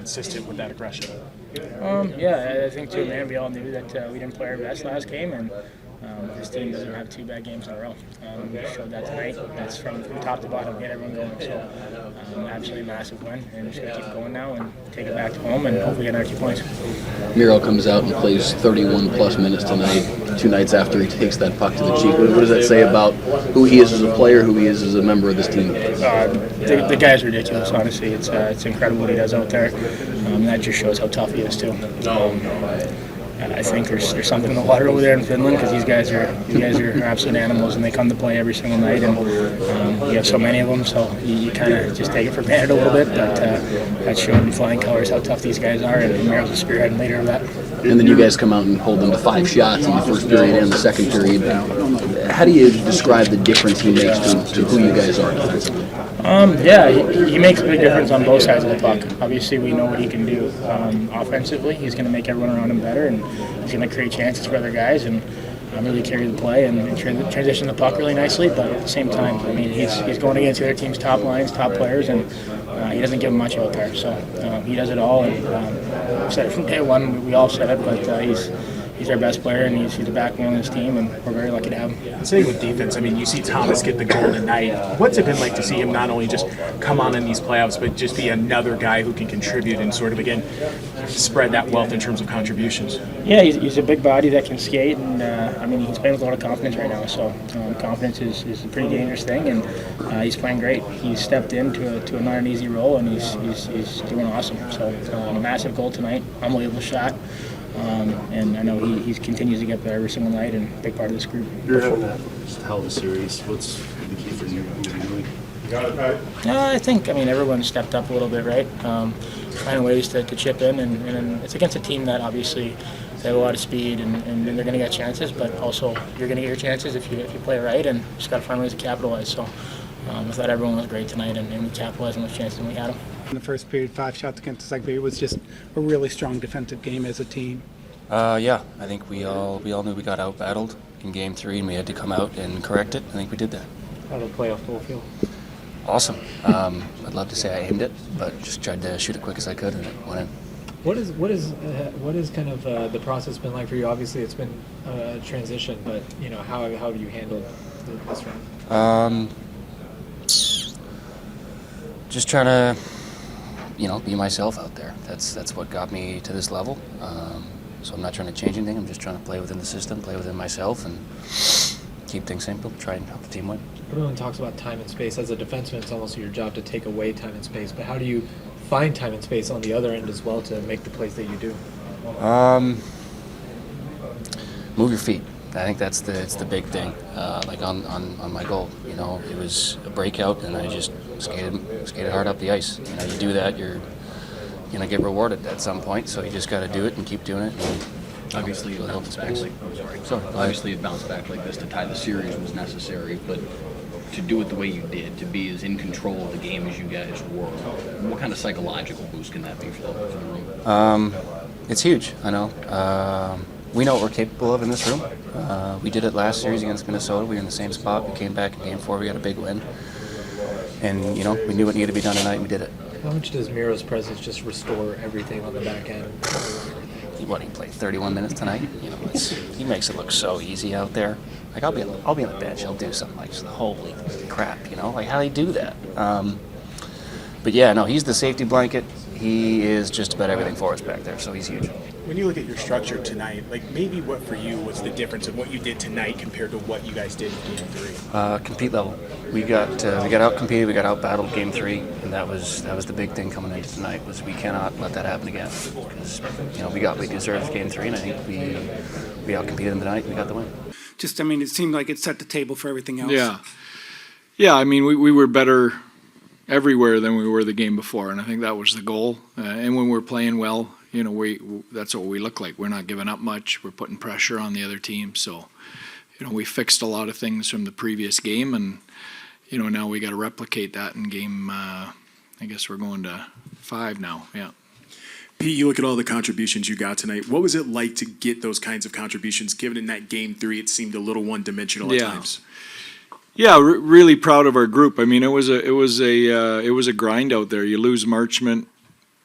consistent with that aggression? Yeah, I think too, man. We all knew that we didn't play our best last game, and this team doesn't have 2 bad games in a row. We showed that tonight. That's from top to bottom, get everyone going. So, absolutely massive win, and just gonna keep going now and take it back to home, and hopefully get another 2 points. Miro comes out and plays 31-plus minutes tonight, 2 nights after he takes that puck to the cheek. What does that say about who he is as a player, who he is as a member of this team? The guy's ridiculous, honestly. It's incredible what he does out there. That just shows how tough he is, too. I think there's something in the water over there in Finland, because these guys are absolute animals, and they come to play every single night, and you have so many of them, so you kind of just take it for granted a little bit, but that showed in flying colors how tough these guys are, and Miro's a spearhead leader of that. And then you guys come out and hold them to 5 shots in the first period and the second period. How do you describe the difference he makes to who you guys are defensively? Yeah, he makes a big difference on both sides of the puck. Obviously, we know what he can do offensively. He's going to make everyone around him better, and he's going to create chances for other guys and really carry the play and transition the puck really nicely. But at the same time, I mean, he's going against the other team's top lines, top players, and he doesn't give them much out there. So he does it all. And said it from day one. We all said it, but he's our best player, and he's the backbone of this team, and we're very lucky to have him. Same with defense. I mean, you see Thomas get the goal tonight. What's it been like to see him not only just come on in these playoffs, but just be another guy who can contribute and sort of, again, spread that wealth in terms of contributions? Yeah, he's a big body that can skate, and I mean, he's playing with a lot of confidence right now. So confidence is a pretty dangerous thing, and he's playing great. He's stepped into a not an easy role, and he's doing awesome. So massive goal tonight, unbelievable shot. And I know he continues to get better every single night, and a big part of this group. Before that, just hell of a series. What's the key for you? I think, everyone stepped up a little bit, right? Finding ways to chip in, and it's against a team that obviously they have a lot of speed, and they're going to get chances, but also you're going to get your chances if you play right, and just got to find ways to capitalize. So I thought everyone was great tonight, and we capitalized on those chances when we had them. In the first period, 5 shots against the second period. It was just a really strong defensive game as a team. Yeah, I think we all knew we got out-battled in Game 3, and we had to come out and correct it. I think we did that. How did the playoff goal feel? Awesome. I'd love to say I aimed it, but just tried to shoot it quick as I could, and it went in. What is kind of the process been like for you? Obviously, it's been a transition, but how have you handled this round? Just trying to, be myself out there. That's what got me to this level. So I'm not trying to change anything. I'm just trying to play within the system, play within myself, and keep things simple. Try and help the team win. Everyone talks about time and space. As a defenseman, it's almost your job to take away time and space. But how do you find time and space on the other end as well to make the plays that you do? Move your feet. I think it's the big thing. Like on my goal, it was a breakout, and I just skated hard up the ice. You do that, you're gonna get rewarded at some point. So you just got to do it and keep doing it. And, Obviously, it bounced back Obviously, it bounced back like this to tie the series was necessary, but to do it the way you did, to be as in control of the game as you guys were, what kind of psychological boost can that be for the room? It's huge. I know. We know what we're capable of in this room. We did it last series against Minnesota. We were in the same spot. We came back in Game 4. We got a big win. And, we knew what needed to be done tonight, and we did it. How much does Miro's presence just restore everything on the back end? He played 31 minutes tonight. He makes it look so easy out there. Like, I'll be on the bench. He'll do something like, holy crap, like, how do you do that? But yeah, no, he's the safety blanket. He is just about everything for us back there, so he's huge. When you look at your structure tonight, like maybe what for you was the difference of what you did tonight compared to what you guys did in Game 3? Compete level. We got out competed, we got out battled Game 3, and that was the big thing coming into tonight. Was we cannot let that happen again. Because we deserved Game 3, and I think we out competed them tonight, and we got the win. It seemed like it set the table for everything else. Yeah. We were better everywhere than we were the game before, and I think that was the goal. And when we're playing well, that's what we look like. We're not giving up much. We're putting pressure on the other team. So, we fixed a lot of things from the previous game, and now we got to replicate that in game. I guess we're going to 5 now. Yeah. Pete, you look at all the contributions you got tonight. What was it like to get those kinds of contributions? Given in that Game 3, it seemed a little one-dimensional at times. Yeah, really proud of our group. It was a grind out there. You lose Marchment,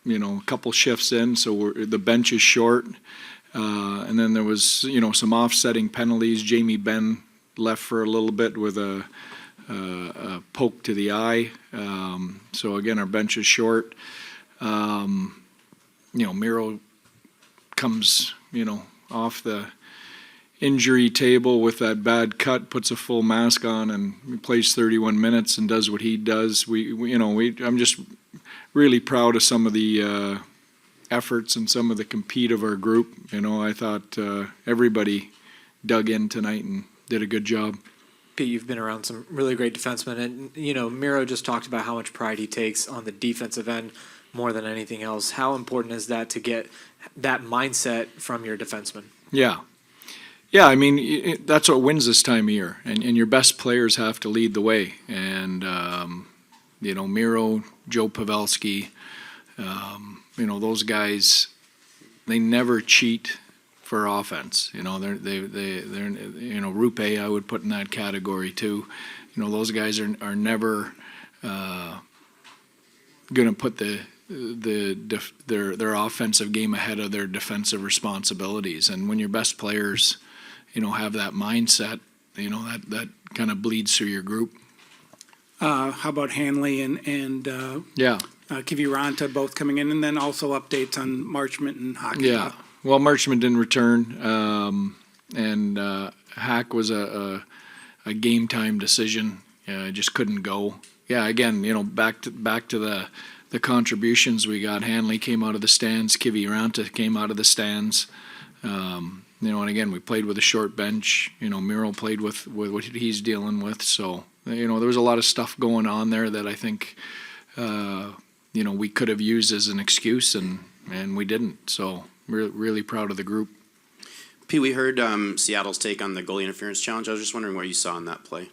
a couple shifts in, so the bench is short. And then there was, some offsetting penalties. Jamie Benn left for a little bit with a poke to the eye. So again, our bench is short. Miro comes, off the injury table with that bad cut, puts a full mask on, and he plays 31 minutes and does what he does. I'm just really proud of some of the efforts and some of the compete of our group. I thought everybody dug in tonight and did a good job. Pete, you've been around some really great defensemen, and Miro just talked about how much pride he takes on the defensive end more than anything else. How important is that to get that mindset from your defenseman? Yeah, I mean, that's what wins this time of year, and your best players have to lead the way. And Miro, Joe Pavelski, those guys, they never cheat for offense. They're Rupe, I would put in that category too. Those guys are never going to put their offensive game ahead of their defensive responsibilities. And when your best players, have that mindset, that kind of bleeds through your group. How about Hanley and Kiviranta both coming in, and then also updates on Marchment and Hockey? Yeah, well, Marchment didn't return, and Hack was a game time decision. Just couldn't go. Yeah, again, back to the contributions we got. Hanley came out of the stands. Kiviranta came out of the stands. And again, we played with a short bench. Miro played with what he's dealing with. So, there was a lot of stuff going on there that I think, we could have used as an excuse, and we didn't. So, really proud of the group. Pete, we heard Seattle's take on the goalie interference challenge. I was just wondering what you saw in that play.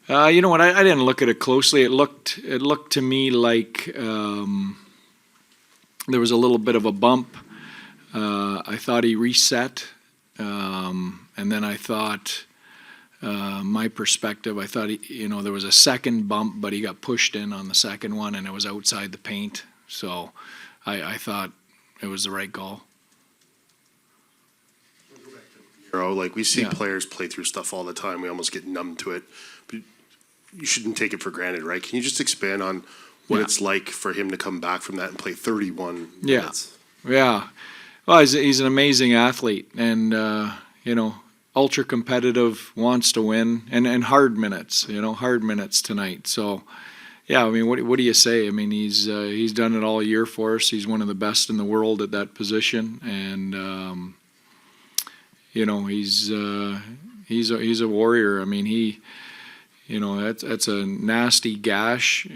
You know what? I didn't look at it closely. It looked to me like there was a little bit of a bump. I thought he reset, and then I thought, my perspective, I thought there was a second bump, but he got pushed in on the second one, and it was outside the paint. So I thought it was the right call. Like we see players play through stuff all the time. We almost get numb to it. But you shouldn't take it for granted, right? Can you just expand on what it's like for him to come back from that and play 31 minutes? Yeah. Well, he's an amazing athlete, and ultra competitive, wants to win, and hard minutes. Hard minutes tonight. So, yeah. I mean, what do you say? I mean, he's done it all year for us. He's one of the best in the world at that position, and he's a warrior. I mean, that's a nasty gash.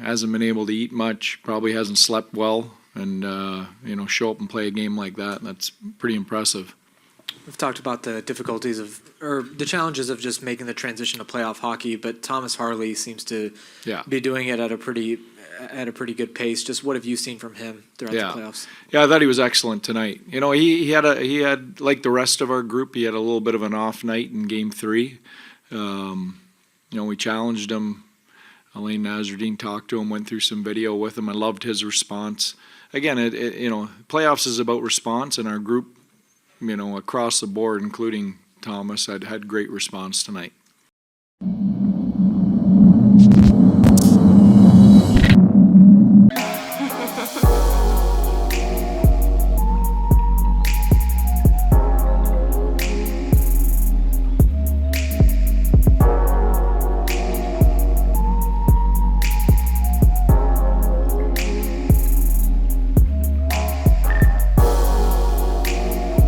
Hasn't been able to eat much. Probably hasn't slept well. And, show up and play a game like that, that's pretty impressive. We've talked about the difficulties or the challenges of just making the transition to playoff hockey, but Thomas Harley seems to be doing it at a pretty good pace. Just what have you seen from him throughout the playoffs? Yeah, I thought he was excellent tonight. He had like the rest of our group, he had a little bit of an off night in Game 3. We challenged him. Elaine Nazardine talked to him, went through some video with him. I loved his response. Again, playoffs is about response, and our group, across the board, including Thomas, had great response tonight.